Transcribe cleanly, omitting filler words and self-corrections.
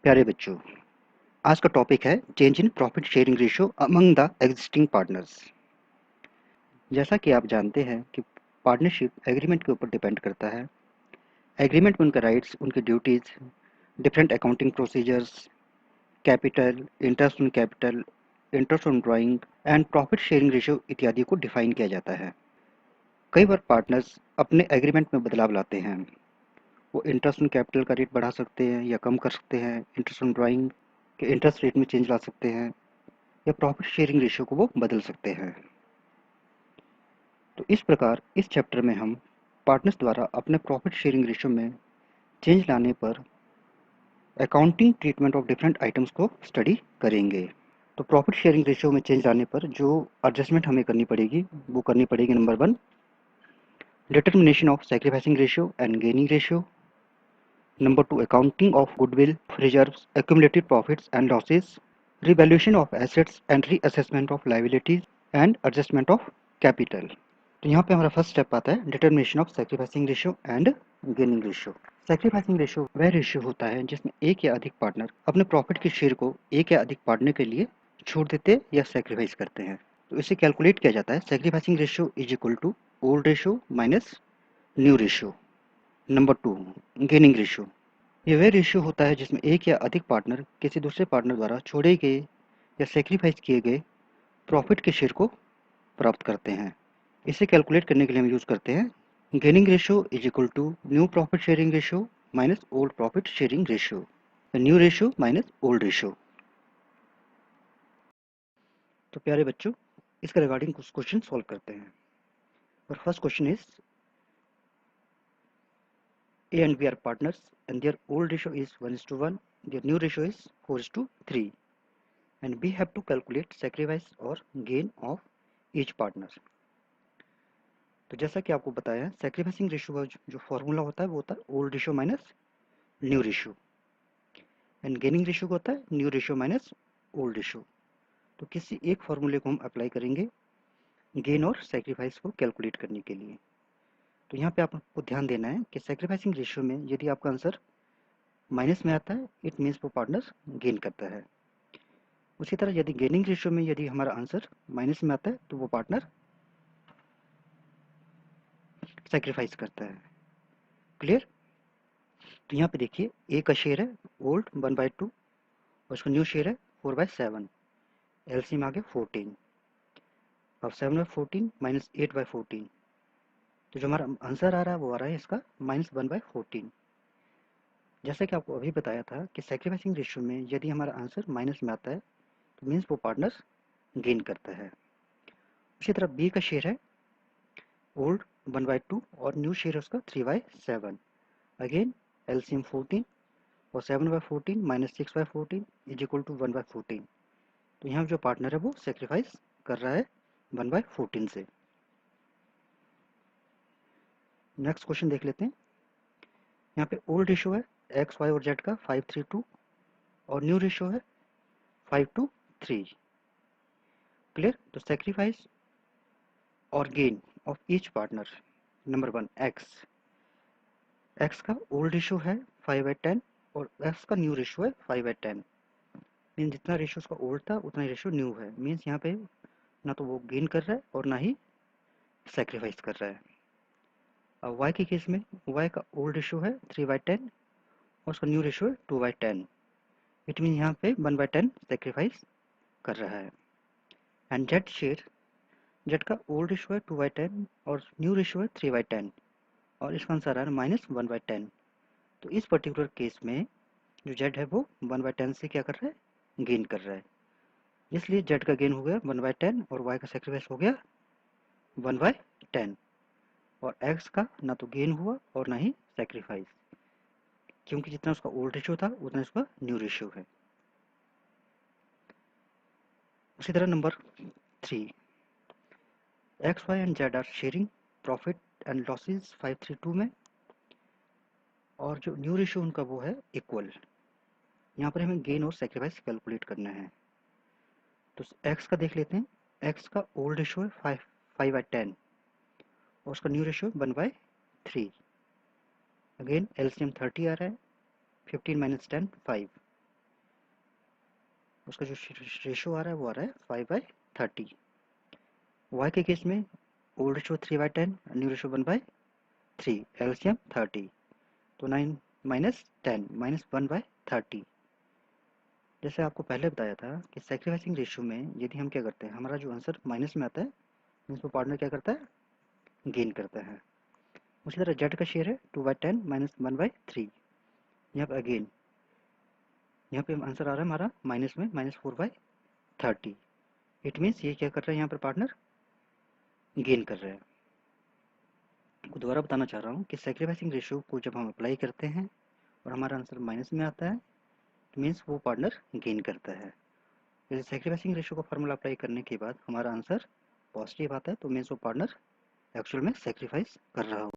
प्यारे बच्चों, आज का टॉपिक है change in profit sharing ratio among the existing partners. जैसा कि आप जानते हैं कि पार्टनरशिप एग्रीमेंट के ऊपर डिपेंड करता है। एग्रीमेंट में उनके राइट्स, उनकी duties, different accounting procedures, capital, interest on drawing and profit sharing ratio इत्यादि को डिफाइन किया जाता है। कई बार पार्टनर्स अपने एग्रीमेंट में बदलाव लाते हैं। वो इंटरेस्ट ऑन कैपिटल का रेट बढ़ा सकते हैं या कम कर सकते हैं, इंटरेस्ट ऑन ड्राइंग के इंटरेस्ट रेट में चेंज ला सकते हैं या प्रॉफिट शेयरिंग रेशियो को वो बदल सकते हैं। तो इस प्रकार इस चैप्टर में हम पार्टनर्स द्वारा अपने प्रॉफिट शेयरिंग रेशियो में चेंज लाने पर accounting treatment of different items को स्टडी करेंगे। तो प्रॉफिट शेयरिंग रेशियो में चेंज लाने पर जो एडजस्टमेंट हमें करनी पड़ेगी वो करनी पड़ेगी। Number 1, determination of sacrificing ratio and gaining ratio. Number 2, accounting of goodwill, reserves, accumulated profits and losses, revaluation of assets and reassessment of liabilities and adjustment of capital। तो यहाँ पे हमारा फर्स्ट स्टेप आता है determination of sacrificing ratio and gaining ratio. Sacrificing ratio वह ratio होता है जिसमें एक या अधिक पार्टनर अपने प्रॉफिट के शेयर को एक या अधिक पार्टनर के लिए छोड़ देते या सैक्रिफाइस करते हैं। तो इसे कैलकुलेट किया जाता है sacrificing ratio is equal to old ratio minus new ratio. Number 2, gaining ratio. ये वह रेशियो होता है जिसमें एक या अधिक पार्टनर किसी दूसरे पार्टनर द्वारा छोड़े गए या सैक्रिफाइस किए गए प्रॉफिट के शेयर को प्राप्त करते हैं। इसे कैलकुलेट करने के लिए हम यूज करते हैं gaining ratio is equal to new profit sharing ratio minus old profit sharing ratio, new ratio minus old ratio. तो प्यारे बच्चों, इसके रिगार्डिंग कुछ क्वेश्चन सॉल्व करते हैं। और first question is A and B are partners and their old ratio is 1:1, their new ratio is 4:3, and we have to calculate sacrifice or gain of each partner। तो जैसा कि आपको बताया है, सैक्रिफाइसिंग रेशियो का जो फॉर्मूला होता है वो होता है old ratio minus new ratio, and gaining ratio का होता है new ratio minus old ratio. तो किसी एक फॉर्मूले को हम अप्लाई करेंगे गेन और सैक्रिफाइस को कैलकुलेट करने के लिए। तो यहाँ पे आपको ध्यान देना है कि सैक्रिफाइसिंग रेशियो में यदि आपका आंसर माइनस में आता है इट मीन्स वो पार्टनर गेन करता है। उसी तरह यदि गेनिंग रेशियो में यदि हमारा आंसर माइनस में आता है तो वो पार्टनर सैक्रिफाइस करता है। क्लियर? तो यहाँ पे देखिए ए का शेयर है ओल्ड 1/2 और उसका न्यू शेयर है 4/7, एलसीएम आ गया 14। अब 7/14 माइनस 8/14, तो जो हमारा आंसर आ रहा है वो आ रहा है इसका -1/14। जैसा कि आपको अभी बताया था कि सैक्रिफाइसिंग रेशियो में यदि हमारा आंसर माइनस में आता है तो मीन्स वो पार्टनर गेन करता है। उसी तरह बी का शेयर है ओल्ड 1/2 और न्यू शेयर है उसका 3/7। अगेन एलसीएम 14 और 7/14 माइनस 6/14 इज इक्वल टू 1/14। तो यहाँ जो पार्टनर है वो सेक्रीफाइस कर रहा है 1/14 से। नेक्स्ट क्वेश्चन देख लेते हैं। यहाँ पे ओल्ड रेशियो है एक्स वाई और जेड का 5:3:2 और न्यू रेशियो है 5:3। क्लियर? तो सेक्रीफाइस और gain of each partner. Number 1, x का ओल्ड रेशियो है 5/10 और एक्स का न्यू रेशियो है 5/10। मीन जितना रेशियो उसका ओल्ड था उतना ही रेशियो न्यू है। मीन्स यहाँ पे ना तो वो गेन कर रहा है और ना ही सेक्रीफाइस कर रहा है। अब y के केस में y का ओल्ड रेशियो है 3/10 और उसका न्यू रेशियो है 2/10। इट मीन यहाँ पे 1/10 सेक्रीफाइस कर रहा है। एंड जेड का ओल्ड रेशियो है 2/10 और न्यू रेशियो है 3/10 और इसका आंसर आ रहा है -1/10। तो इस पर्टिकुलर केस में जो जेड है वो 1/10 से क्या कर रहा है, गेन कर रहा है। इसलिए जेड का गेन हो गया 1/10 और वाई का सेक्रीफाइस हो गया 1/10। और एक्स का ना तो गेन हुआ और ना ही सेक्रीफाइस, क्योंकि जितना उसका ओल्ड रेशियो था उतना उसका न्यू रेशियो है। उसी तरह number 3, X Y and Z are sharing profit and losses 5:3:2 में और जो न्यू रेशियो उनका वो है इक्वल। यहाँ पर हमें गेन और सेक्रीफाइस कैलकुलेट करना है। तो एक्स का देख लेते हैं। एक्स का ओल्ड रेशियो है 5/10 और उसका न्यू रेशियो 1/3। अगेन एलसीएम 30 आ रहा है, 15 - 10 5। उसका जो रेशो आ रहा है वो आ रहा है 5/30। वाई के केस में old ratio 3/10, new ratio 1/3, LCM 30। तो 9 माइनस 10 माइनस 1/30। जैसे आपको पहले बताया था कि सेक्रीफाइसिंग रेशियो में यदि हम क्या करते हैं, हमारा जो आंसर माइनस में आता है, मीन्स वो पार्टनर क्या करता है, गेन करता है। उसी तरह जेड का शेयर है 2/10 माइनस 1/3। यहाँ पे अगेन यहाँ पे आंसर आ रहा है हमारा माइनस में -4/30। इट मीन्स ये क्या कर रहा है, यहाँ पर पार्टनर गेन कर रहा है। आपको दोबारा बताना चाह रहा हूँ कि सेक्रीफाइसिंग रेशियो को जब हम अप्लाई करते हैं और हमारा आंसर माइनस में आता है, मीन्स वो पार्टनर गेन करता है। जैसे सेक्रीफाइसिंग रेशियो का फार्मूला अप्लाई करने के बाद हमारा आंसर पॉजिटिव आता है, तो मीन्स वो पार्टनर एक्चुअल में सेक्रीफाइस कर रहा हो।